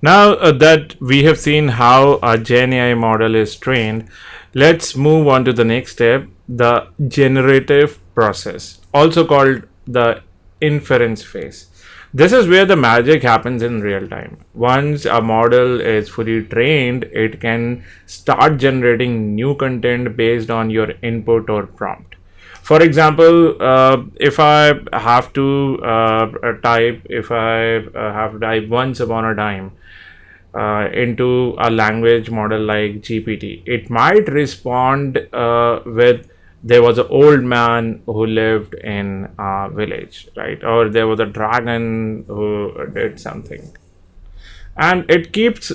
Now that we have seen how a GenAI model is trained, let's move on to the next step, the generative process, also called the inference phase. This is where the magic happens in real time. Once a model is fully trained, it can start generating new content based on your input or prompt. For example, if I have to type once upon a time into a language model like GPT, it might respond with there was an old man who lived in a village, right? Or there was a dragon who did something. And it keeps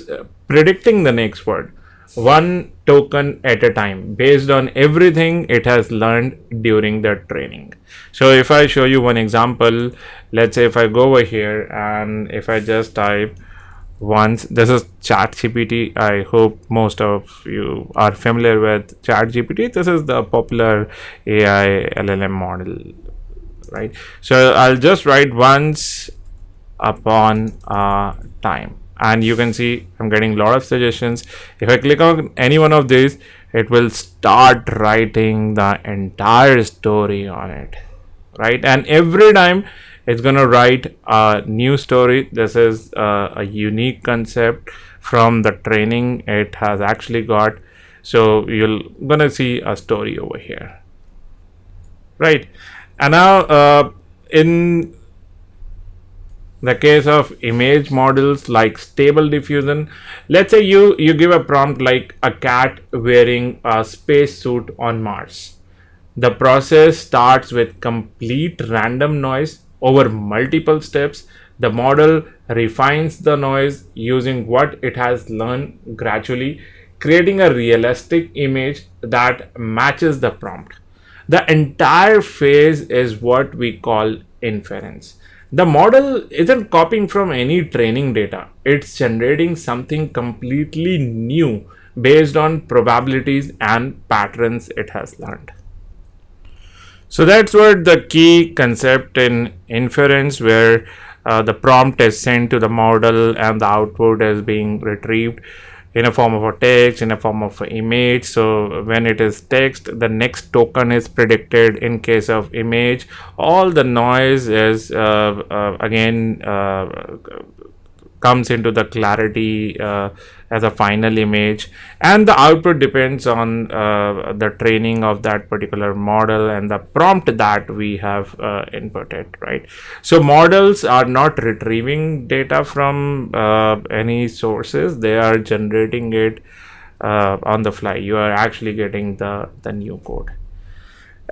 predicting the next word, one token at a time, based on everything it has learned during the training. So if I show you one example, let's say if I go over here and if I just type once, this is ChatGPT. I hope most of you are familiar with ChatGPT. This is the popular AI LLM model, right? So I'll just write once upon a time, and you can see I'm getting a lot of suggestions. If I click on any one of these, it will start writing the entire story on it, right? And every time it's gonna write a new story. This is a unique concept from the training it has actually got. So you're gonna see a story over here, right? And now in the case of image models like stable diffusion, let's say you give a prompt like a cat wearing a spacesuit on Mars. The process starts with complete random noise over multiple steps. The model refines the noise using what it has learned gradually, creating a realistic image that matches the prompt. The entire phase is what we call inference. The model isn't copying from any training data, it's generating something completely new based on probabilities and patterns it has learned. So that's what the key concept in inference, where the prompt is sent to the model and the output is being retrieved in a form of a text, in a form of an image. So when it is text, the next token is predicted. In case of image, all the noise is again comes into the clarity as a final image, and the output depends on the training of that particular model and the prompt that we have inputted, right? So models are not retrieving data from any sources, they are generating it on the fly. You are actually getting the new code.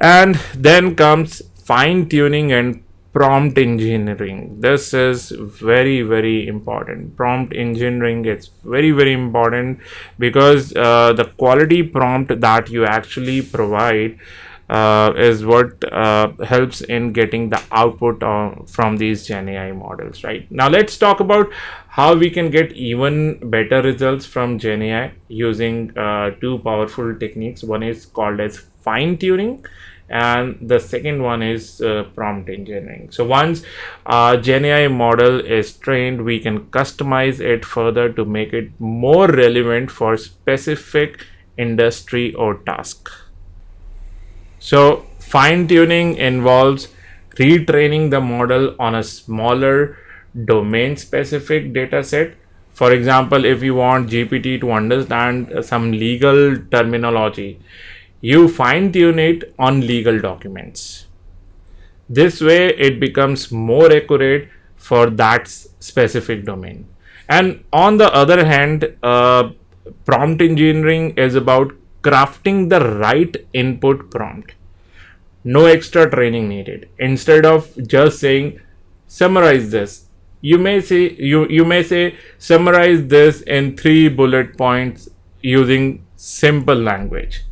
And then comes fine tuning and prompt engineering. This is very important. Prompt engineering is very important because the quality prompt that you actually provide is what helps in getting the output from these GenAI models, right? Now let's talk about how we can get even better results from GenAI using two powerful techniques. One is called as fine tuning, and the second one is prompt engineering. So once GenAI model is trained, we can customize it further to make it more relevant for specific industry or task. So fine tuning involves retraining the model on a smaller domain specific data set. For example, if you want GPT to understand some legal terminology, you fine tune it on legal documents. This way it becomes more accurate for that specific domain. And on the other hand, prompt engineering is about crafting the right input prompt. No extra training needed. Instead of just saying summarize this, you may say summarize this in 3 bullet points using simple language.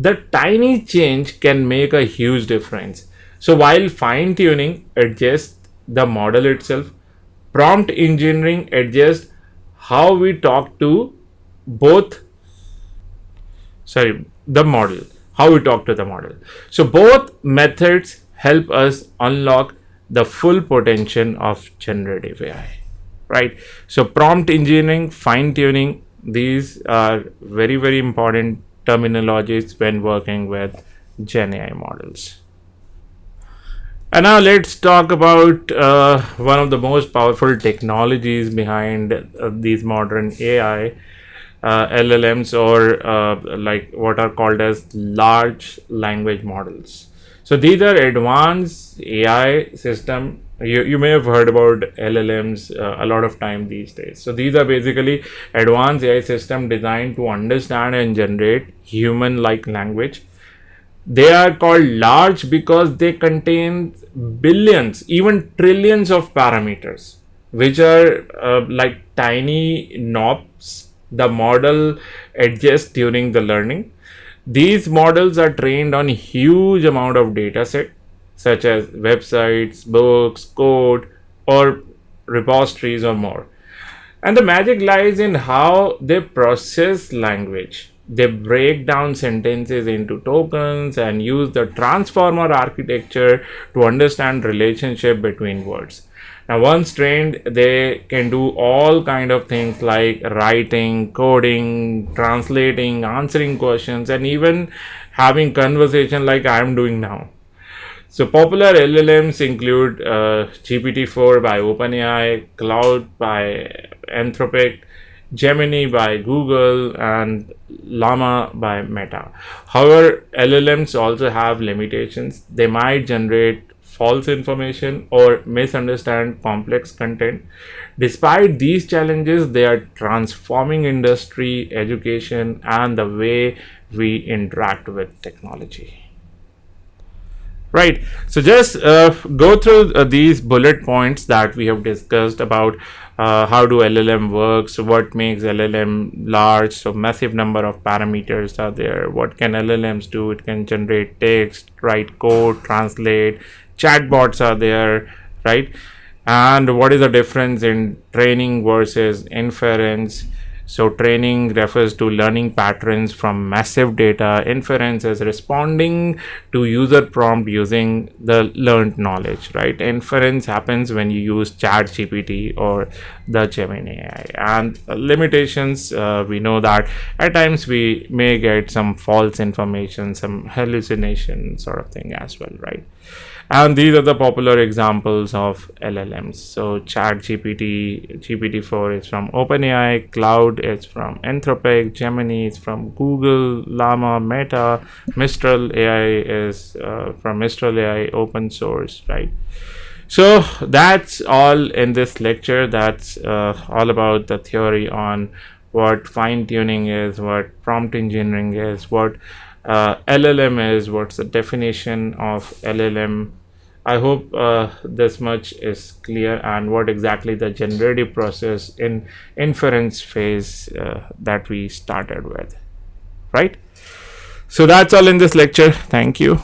The tiny change can make a huge difference. So while fine tuning adjusts the model itself, prompt engineering adjusts how we talk to both, the model, how we talk to the model. So both methods help us unlock the full potential of generative AI. right? So prompt engineering, fine tuning, these are very, very important terminologies when working with Gen AI models. And now let's talk about one of the most powerful technologies behind these modern AI, LLMs, or like what are called as large language models. So these are advanced AI system. You may have heard about LLMs a lot of time these days. So these are basically advanced AI system designed to understand and generate human-like language. They are called large because they contain billions, even trillions of parameters, which are like tiny knobs the model adjusts during the learning. These models are trained on huge amount of data set, such as websites, books, code, or repositories or more. And the magic lies in how they process language. They break down sentences into tokens and use the transformer architecture to understand relationship between words. Now, once trained, they can do all kind of things like writing, coding, translating, answering questions, and even having conversation like I am doing now. So popular LLMs include GPT-4 by OpenAI, Cloud by Anthropic, Gemini by Google, and Llama by Meta. However, LLMs also have limitations. They might generate false information or misunderstand complex content. Despite these challenges, they are transforming industry, education, and the way we interact with technology. Right. So just go through these bullet points that we have discussed about how do LLM works, what makes LLM large, so massive number of parameters are there. What can LLMs do? It can generate text, write code, translate. Chatbots are there, right? And what is the difference in training versus inference? So training refers to learning patterns from massive data. Inference is responding to user prompt using the learned knowledge, right? Inference happens when you use ChatGPT or the Gemini AI. And limitations, we know that at times we may get some false information, some hallucination sort of thing as well, right? And these are the popular examples of LLMs. So ChatGPT, GPT-4 is from OpenAI, Cloud is from Anthropic, Gemini is from Google, Llama, Meta, Mistral AI is from Mistral AI, open source, right? So that's all in this lecture. That's all about the theory on what fine tuning is, what prompt engineering is, what LLM is, what's the definition of LLM. I hope this much is clear, and what exactly the generative process in inference phase that we started with, right? So that's all in this lecture. Thank you.